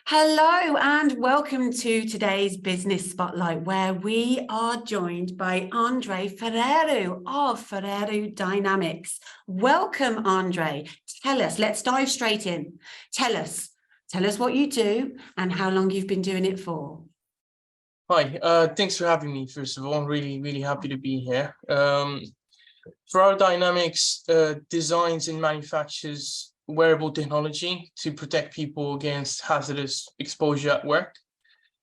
Hello and welcome to today's Business Spotlight, where we are joined by Andrei Fararu of Feraru Dynamics. Welcome, Andrei. Let's dive straight in. Tell us what you do and how long you've been doing it for. Hi, thanks for having me. First of all, I'm really happy to be here. Feraru Dynamics designs and manufactures wearable technology to protect people against hazardous exposure at work.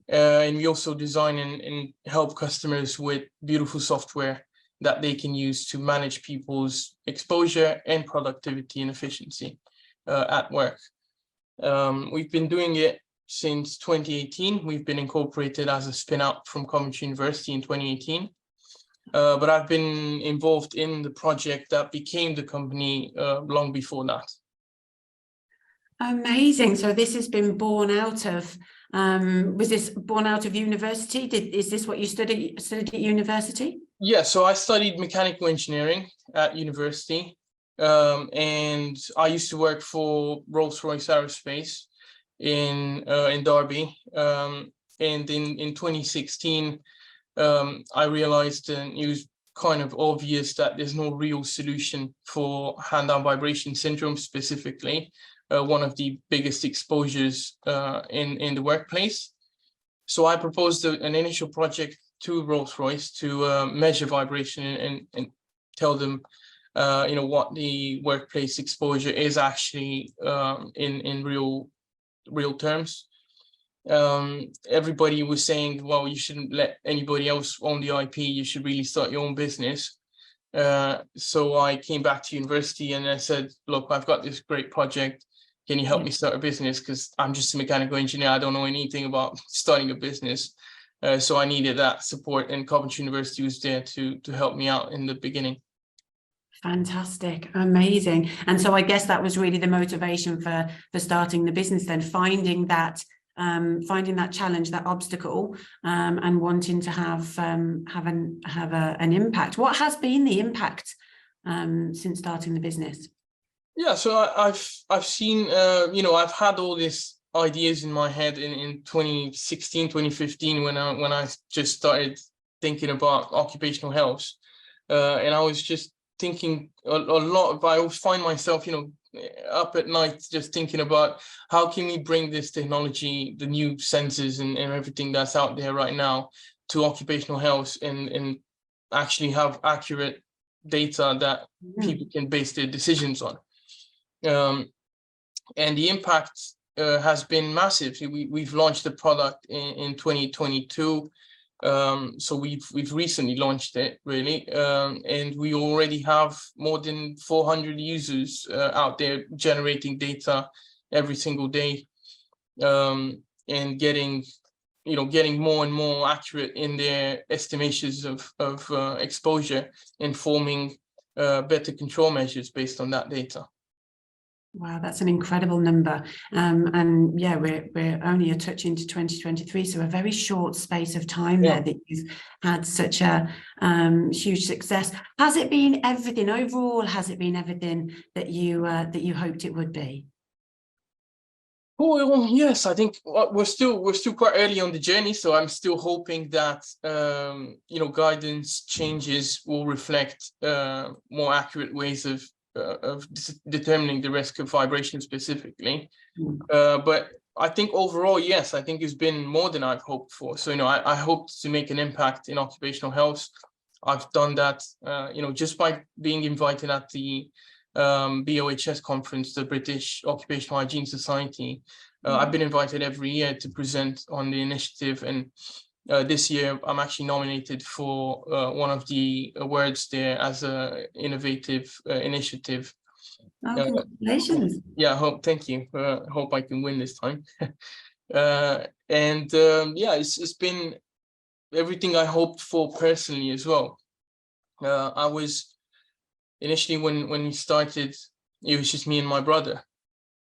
And we also design and help customers with beautiful software that they can use to manage people's exposure and productivity and efficiency at work. We've been doing it since 2018. We've been incorporated as a spin-out from Coventry University in 2018. But I've been involved in the project that became the company long before that. Amazing. So this has been born out of, was this born out of university? Is this what you studied at university? Yeah, so I studied mechanical engineering at university. And I used to work for Rolls-Royce Aerospace in Derby. And in 2016, I realized it was kind of obvious that there's no real solution for hand-arm vibration syndrome specifically. One of the biggest exposures in the workplace. So I proposed an initial project to Rolls-Royce to measure vibration and tell them, what the workplace exposure is actually in real terms. Everybody was saying, well, you shouldn't let anybody else own the IP. You should really start your own business. So I came back to university and I said, look, I've got this great project. Can you help me start a business? Because I'm just a mechanical engineer. I don't know anything about starting a business. So I needed that support, and Coventry University was there to help me out in the beginning. Fantastic, amazing. And so I guess that was really the motivation for starting the business then, finding that challenge, that obstacle, and wanting to have an impact. What has been the impact since starting the business? Yeah, so I've seen, I've had all these ideas in my head in 2016, 2015, when I just started thinking about occupational health. And I was just thinking a lot. I always find myself, up at night just thinking about how can we bring this technology, the new sensors and everything that's out there right now, to occupational health and actually have accurate data that people can base their decisions on. And the impact has been massive. We've launched the product in 2022. So we've recently launched it, really, and we already have more than 400 users out there generating data every single day, and getting more and more accurate in their estimations of exposure, and forming better control measures based on that data. Wow, that's an incredible number. And yeah, we're only a touch into 2023, so a very short space of time there that you've had such a huge success. Has it been everything overall? Has it been everything that you hoped it would be? Well, yes, I think we're still quite early on the journey, so I'm still hoping that guidance changes will reflect more accurate ways of determining the risk of vibration specifically. But I think overall, yes, I think it's been more than I've hoped for. So, I hoped to make an impact in occupational health. I've done that, just by being invited at the BOHS conference, the British Occupational Hygiene Society. I've been invited every year to present on the initiative, and this year I'm actually nominated for one of the awards there as an innovative initiative. Oh, congratulations. Thank you. Hope I can win this time. It's been everything I hoped for personally as well. I was initially, when we started, it was just me and my brother.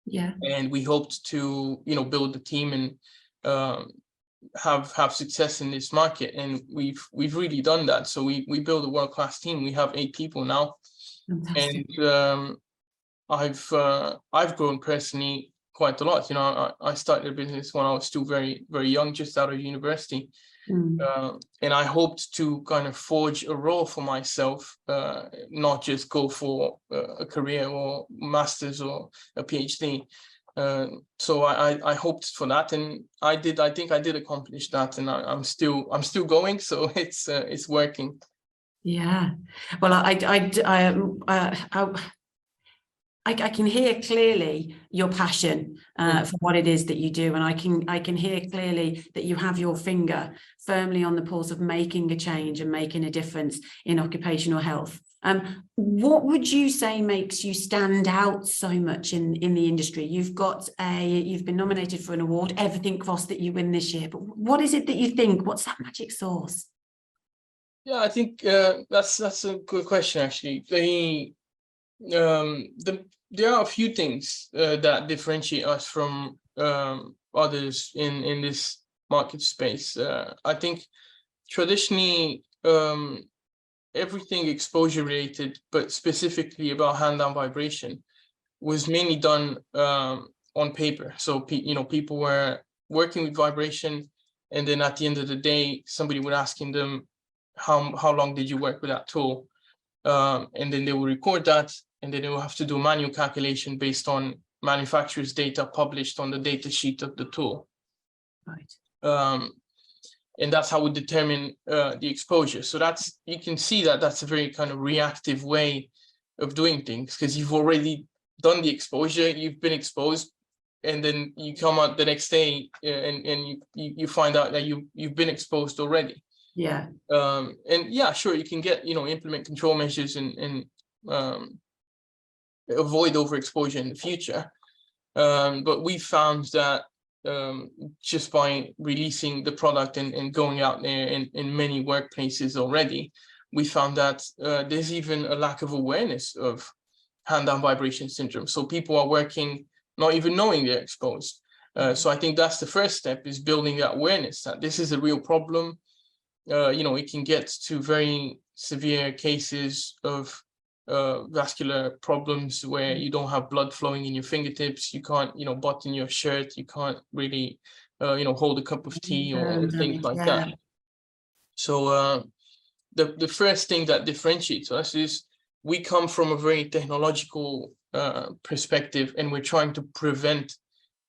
Yeah. And we hoped to, build the team and have success in this market, and we've really done that. So we built a world-class team. We have 8 people now. Fantastic. And I've grown personally quite a lot. You know, I started a business when I was still very, very young, just out of university. And I hoped to kind of forge a role for myself, not just go for a career or master's or a PhD. So I hoped for that, and I did. I think I did accomplish that, and I'm still going. So it's working. Yeah. Well, I can hear clearly your passion for what it is that you do, and I can hear clearly that you have your finger firmly on the pulse of making a change and making a difference in occupational health. What would you say makes you stand out so much in the industry? You've been nominated for an award. Everything crossed that you win this year. But what is it that you think? What's that magic sauce? Yeah, I think that's a good question, actually. There are a few things that differentiate us from others in this market space. I think traditionally everything exposure related, but specifically about hand-down vibration, was mainly done on paper. So people were working with vibration, and then at the end of the day, somebody would asking them, how long did you work with that tool? And then they will record that, and then they will have to do a manual calculation based on manufacturer's data published on the data sheet of the tool. Right. And that's how we determine the exposure. So you can see that's a very kind of reactive way of doing things, because you've already done the exposure, you've been exposed, and then you come out the next day and you find out that you've been exposed already. Yeah. And yeah, sure, you can implement control measures and avoid overexposure in the future. But we found that just by releasing the product and going out there in many workplaces already, we found that there's even a lack of awareness of hand-down vibration syndrome. So people are working not even knowing they're exposed. So I think that's the first step, is building that awareness that this is a real problem. It can get to very severe cases of vascular problems where you don't have blood flowing in your fingertips, you can't, button your shirt, you can't really, hold a cup of tea or things like that. So the first thing that differentiates us is we come from a very technological perspective, and we're trying to prevent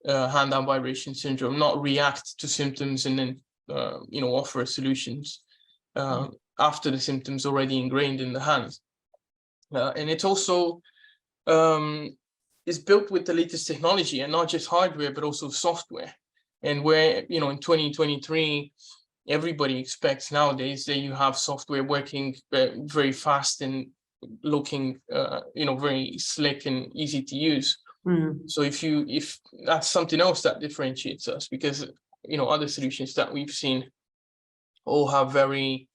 hand-down vibration syndrome, not react to symptoms and then offer solutions after the symptoms already ingrained in the hands. And it's also is built with the latest technology, and not just hardware, but also software. And where, in 2023, everybody expects nowadays that you have software working very fast and looking, very slick and easy to use. So if that's something else that differentiates us, because other solutions that we've seen all have very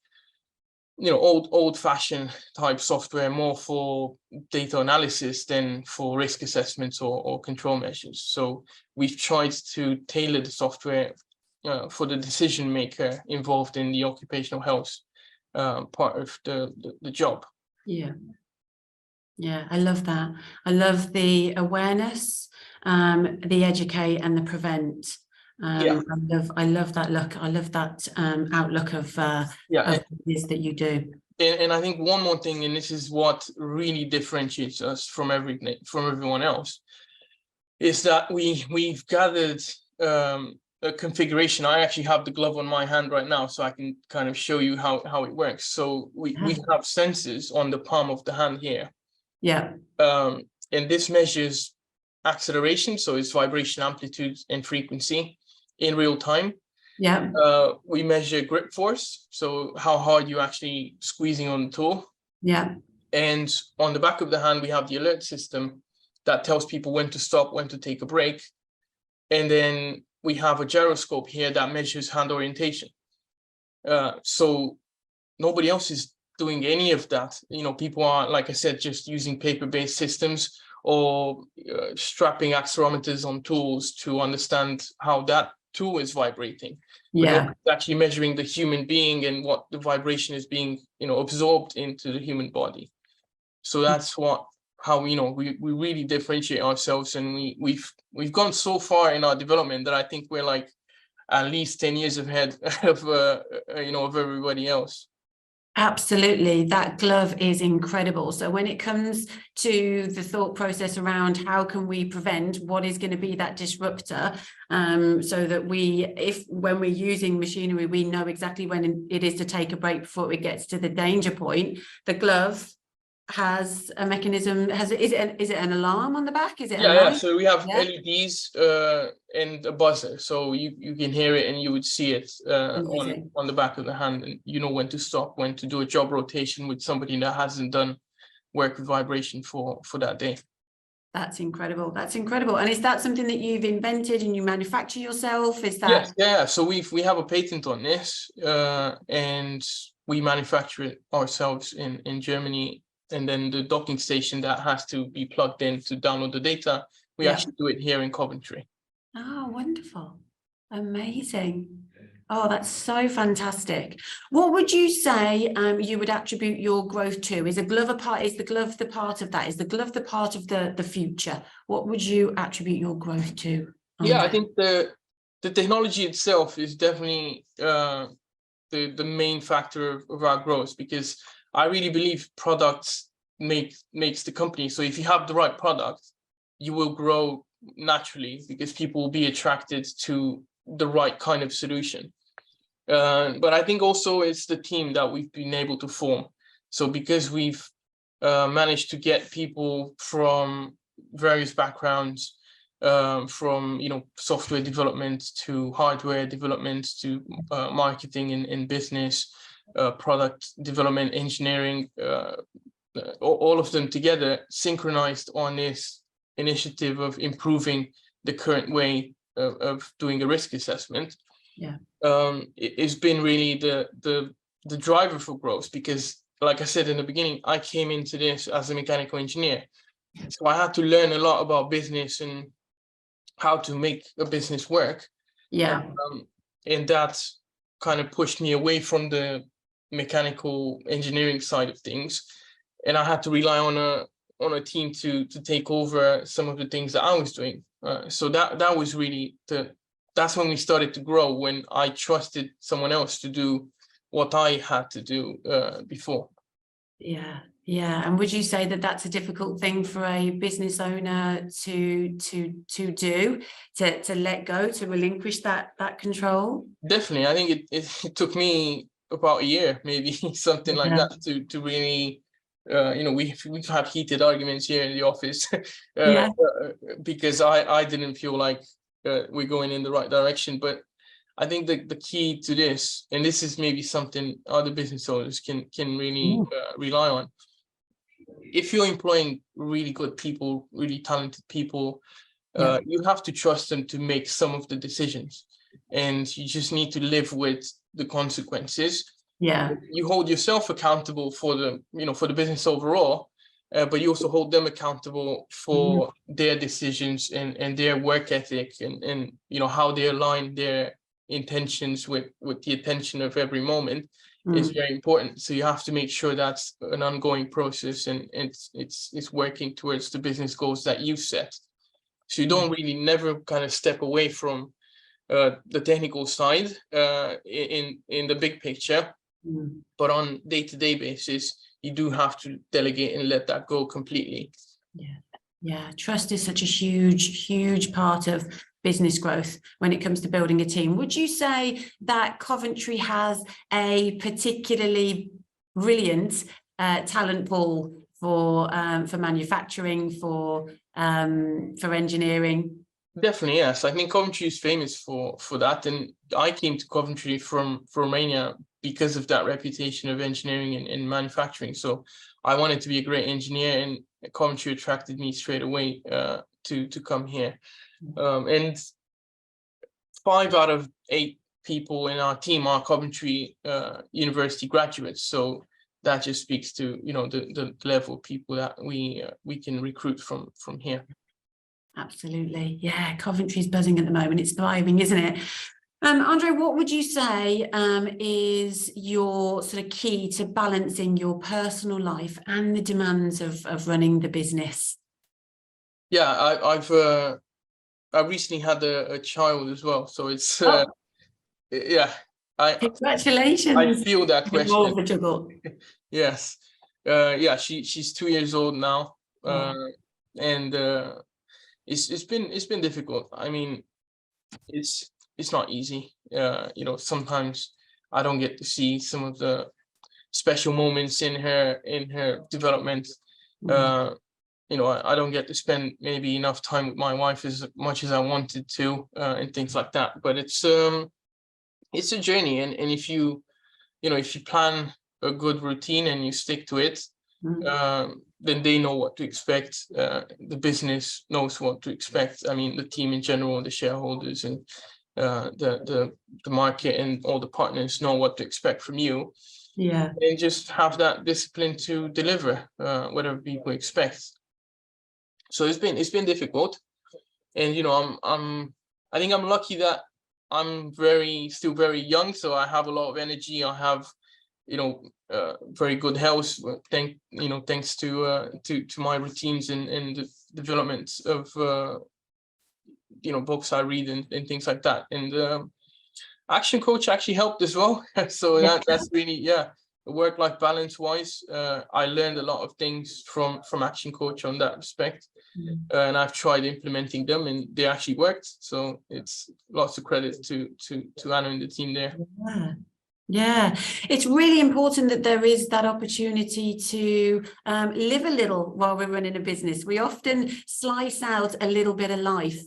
old-fashioned type software, more for data analysis than for risk assessments or control measures. So we've tried to tailor the software for the decision maker involved in the occupational health part of the job. Yeah, I love that. I love the awareness, the educate and the prevent. I love that look. I love that outlook of what it is that you do. And I think one more thing, and this is what really differentiates us from everyone else, is that we've gathered a configuration. I actually have the glove on my hand right now, so I can kind of show you how it works. So we have sensors on the palm of the hand here. Yeah. And this measures acceleration, so it's vibration amplitude and frequency in real time. Yeah. We measure grip force, so how hard you're actually squeezing on the tool. Yeah. And on the back of the hand, we have the alert system that tells people when to stop, when to take a break. And then we have a gyroscope here that measures hand orientation. So nobody else is doing any of that. People are, like I said, just using paper-based systems or strapping accelerometers on tools to understand how that tool is vibrating. Yeah. But actually measuring the human being and what the vibration is being, absorbed into the human body. So that's how we really differentiate ourselves, and we've gone so far in our development that I think we're like at least 10 years ahead of of everybody else. Absolutely, that glove is incredible. So when it comes to the thought process around how can we prevent what is going to be that disruptor, so that when we're using machinery, we know exactly when it is to take a break before it gets to the danger point. The glove has a mechanism. Is it an alarm on the back? Is it a light? So we have LEDs and a buzzer, so you can hear it and you would see it on the back of the hand, and you know when to stop, when to do a job rotation with somebody that hasn't done work with vibration for that day. That's incredible. That's incredible. And is that something that you've invented and you manufacture yourself? Is that? Yes, so we have a patent on this, and we manufacture it ourselves in Germany. And then the docking station that has to be plugged in to download the data, we actually do it here in Coventry. Oh, wonderful. Amazing. Oh, that's so fantastic. What would you say you would attribute your growth to? Is the glove the part of that? Is the glove the part of the future? What would you attribute your growth to? Yeah, I think the technology itself is definitely the main factor of our growth, because I really believe products makes the company. So if you have the right product, you will grow naturally, because people will be attracted to the right kind of solution. But I think also it's the team that we've been able to form. So because we've managed to get people from various backgrounds, from software development to hardware development to marketing and business, product development, engineering, all of them together, synchronized on this initiative of improving the current way of doing a risk assessment. It's been really the driver for growth, because like I said in the beginning, I came into this as a mechanical engineer, so I had to learn a lot about business and how to make a business work. And that kind of pushed me away from the mechanical engineering side of things, and I had to rely on a team to take over some of the things that I was doing. So that was really that's when we started to grow, when I trusted someone else to do what I had to do before. And would you say that that's a difficult thing for a business owner to do, to let go, to relinquish that control? Definitely. I think it took me about a year, maybe something like that, to really we have heated arguments here in the office because I didn't feel like we're going in the right direction. But I think the key to this, and this is maybe something other business owners can really rely on, if you're employing really good people, really talented people, you have to trust them to make some of the decisions, and you just need to live with the consequences. You hold yourself accountable for the business overall, but you also hold them accountable for their decisions and their work ethic, and how they align their intentions with the attention of every moment is very important. So you have to make sure that's an ongoing process, and it's working towards the business goals that you've set. So you don't really never kind of step away from the technical side in the big picture, but on day-to-day basis, you do have to delegate and let that go completely. Trust is such a huge part of business growth when it comes to building a team. Would you say that Coventry has a particularly brilliant talent pool for manufacturing, for engineering? Definitely, yes. I think Coventry is famous for that, and I came to Coventry from Romania because of that reputation of engineering and manufacturing. So I wanted to be a great engineer, and Coventry attracted me straight away to come here. And 5 out of 8 people in our team are Coventry University graduates. So that just speaks to the level of people that we can recruit from here. Absolutely. Coventry's buzzing at the moment. It's thriving, isn't it? Andrei, what would you say is your sort of key to balancing your personal life and the demands of running the business? Yeah, I recently had a child as well, so it's yeah. I Congratulations. feel that question. More of a juggle. Yes. Yeah, she's 2 years old now. And it's been difficult. I mean, it's not easy. You know, sometimes I don't get to see some of the special moments in her development. You know, I don't get to spend maybe enough time with my wife as much as I wanted to, and things like that. But it's a journey, and if you know, if you plan a good routine and you stick to it, then they know what to expect. The business knows what to expect. I mean, the team in general, the shareholders, and the market, and all the partners know what to expect from you. Yeah. And just have that discipline to deliver whatever people expect. So it's been difficult, and you know, I think I'm lucky that I'm still very young, so I have a lot of energy. I have, you know, very good health, thanks to my routines and the development of you know, books I read and things like that. And Action Coach actually helped as well. So that's really, yeah, work-life balance wise, I learned a lot of things from Action Coach on that respect. And I've tried implementing them, and they actually worked. So it's lots of credit to Anna and the team there. Yeah, it's really important that there is that opportunity to live a little while we're running a business. We often slice out a little bit of life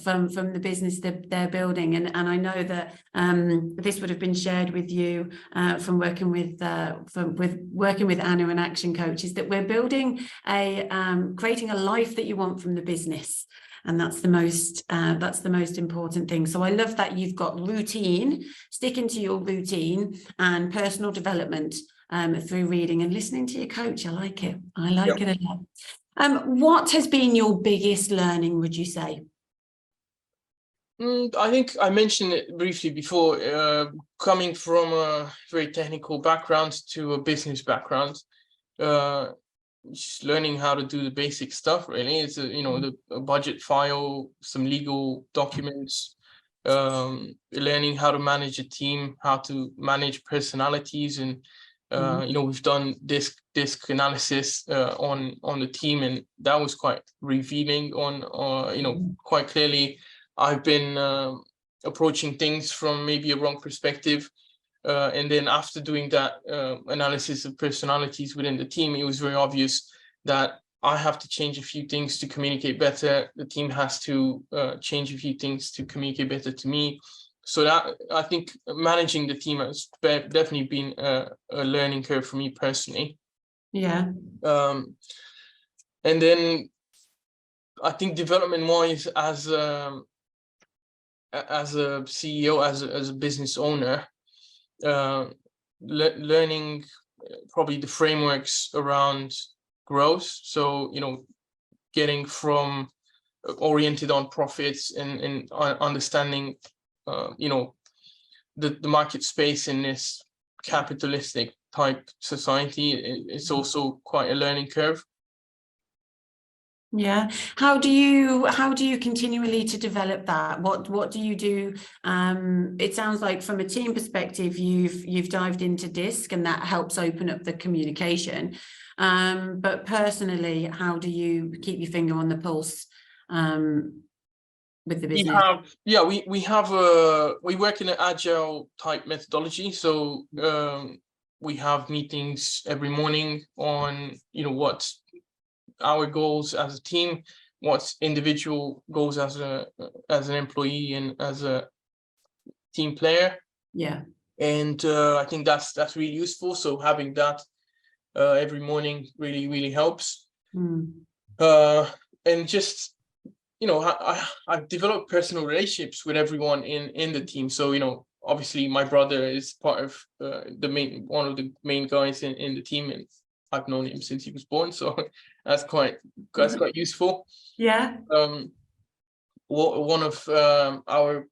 from the business that they're building, and I know that this would have been shared with you from working with Anna and Action Coach, is that we're building creating a life that you want from the business. And that's the most important thing. So I love that you've got routine, sticking to your routine, and personal development through reading and listening to your coach. I like it. I like it a lot. What has been your biggest learning, would you say? I think I mentioned it briefly before, coming from a very technical background to a business background. Just learning how to do the basic stuff, really. It's a budget file, some legal documents, learning how to manage a team, how to manage personalities, and you know, we've done disc analysis on the team, and that was quite revealing on you know, quite clearly I've been approaching things from maybe a wrong perspective. And then after doing that analysis of personalities within the team, it was very obvious that I have to change a few things to communicate better. The team has to change a few things to communicate better to me. So that, I think, managing the team has definitely been a learning curve for me personally. Yeah. And then I think development-wise, as a CEO, as a business owner, learning probably the frameworks around growth. So, you know, getting from oriented on profits and understanding, you know, the market space in this capitalistic type society. It's also quite a learning curve. Yeah. How do you continually to develop that? What do you do? It sounds like from a team perspective, you've dived into DISC, and that helps open up the communication. But personally, how do you keep your finger on the pulse with the business? We work in an agile type methodology. So we have meetings every morning on, you know, what our goals as a team, what's individual goals as an employee and as a team player. Yeah. And I think that's really useful. So having that every morning really helps. And just, you know, I've developed personal relationships with everyone in the team. So, you know, obviously my brother is part of one of the main guys in the team, and I've known him since he was born, so that's quite useful. Yeah. One of our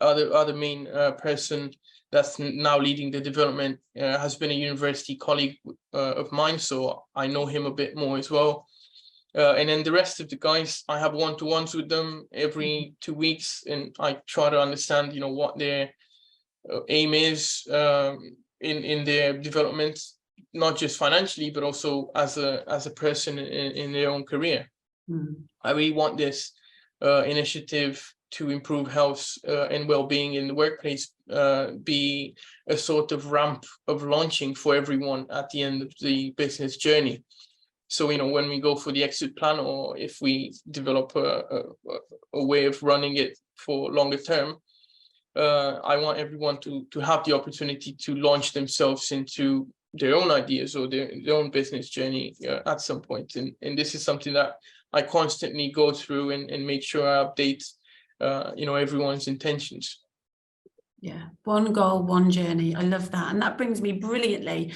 other main person that's now leading the development has been a university colleague of mine, so I know him a bit more as well. And then the rest of the guys, I have one-to-ones with them every 2 weeks, and I try to understand, what their aim is in their development, not just financially, but also as a person in their own career. I really want this initiative to improve health and well-being in the workplace be a sort of ramp of launching for everyone at the end of the business journey. So, when we go for the exit plan, or if we develop a way of running it for longer term, I want everyone to have the opportunity to launch themselves into their own ideas or their own business journey at some point. And this is something that I constantly go through and make sure I update, everyone's intentions. Yeah, one goal, one journey. I love that. And that brings me brilliantly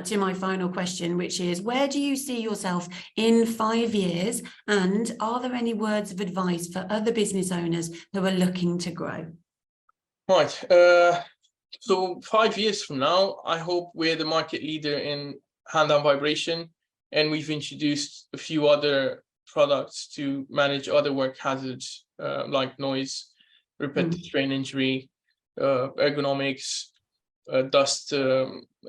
to my final question, which is, where do you see yourself in 5 years? And are there any words of advice for other business owners who are looking to grow? Right. So 5 years from now, I hope we're the market leader in hand-on vibration, and we've introduced a few other products to manage other work hazards like noise, repetitive strain injury, ergonomics, dust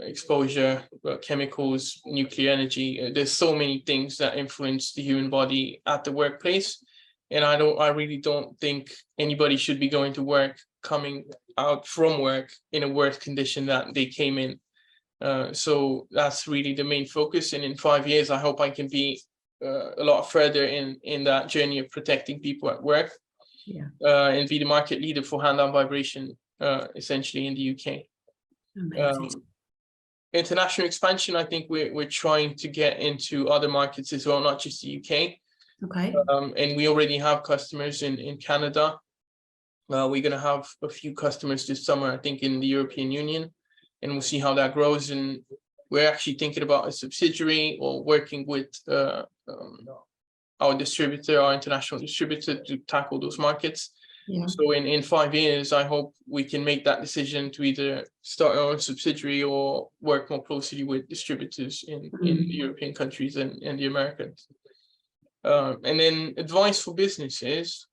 exposure, chemicals, nuclear energy. There's so many things that influence the human body at the workplace, and I really don't think anybody should be going to work, coming out from work in a worse condition that they came in. So that's really the main focus, and in 5 years I hope I can be a lot further in that journey of protecting people at work, and be the market leader for hand-on vibration essentially in the UK. International expansion, I think we're trying to get into other markets as well, not just the UK. And we already have customers in Canada. We're going to have a few customers this summer, I think, in the European Union, and we'll see how that grows. And we're actually thinking about a subsidiary or working with our distributor, our international distributor, to tackle those markets. So in 5 years, I hope we can make that decision to either start our own subsidiary or work more closely with distributors in European countries and the Americans. And then advice for businesses,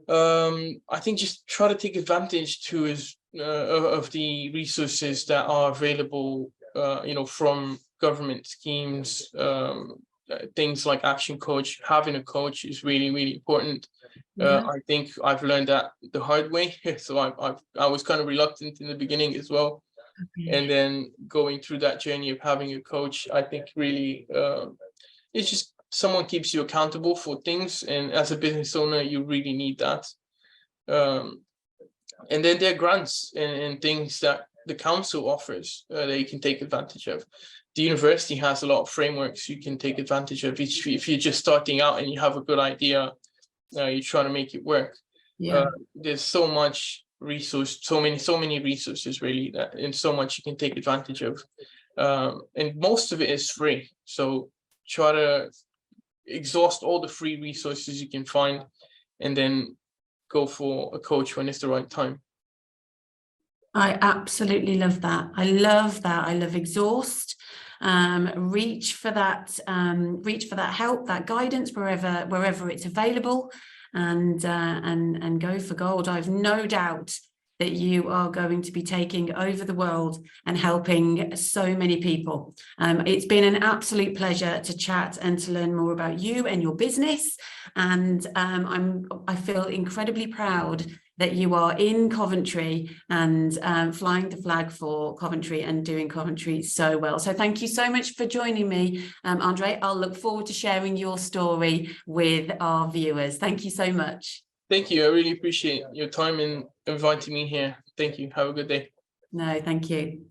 I think just try to take advantage of the resources that are available, from government schemes, things like Action Coach. Having a coach is really, really important. I think I've learned that the hard way. So I was kind of reluctant in the beginning as well. And then going through that journey of having a coach, I think really it's just someone keeps you accountable for things. And as a business owner, you really need that. And then there are grants and things that the council offers that you can take advantage of. The university has a lot of frameworks you can take advantage of. If you're just starting out and you have a good idea, you're trying to make it work. There's so much resource, so many resources really, and so much you can take advantage of. And most of it is free. So try to exhaust all the free resources you can find, and then go for a coach when it's the right time. I absolutely love that. I love that. I love exhaust. Reach for that help, that guidance wherever it's available, and go for gold. I've no doubt that you are going to be taking over the world and helping so many people. It's been an absolute pleasure to chat and to learn more about you and your business. And I feel incredibly proud that you are in Coventry and flying the flag for Coventry and doing Coventry so well. So thank you so much for joining me, Andrei. I'll look forward to sharing your story with our viewers. Thank you so much. Thank you. I really appreciate your time and inviting me here. Thank you. Have a good day. No, thank you.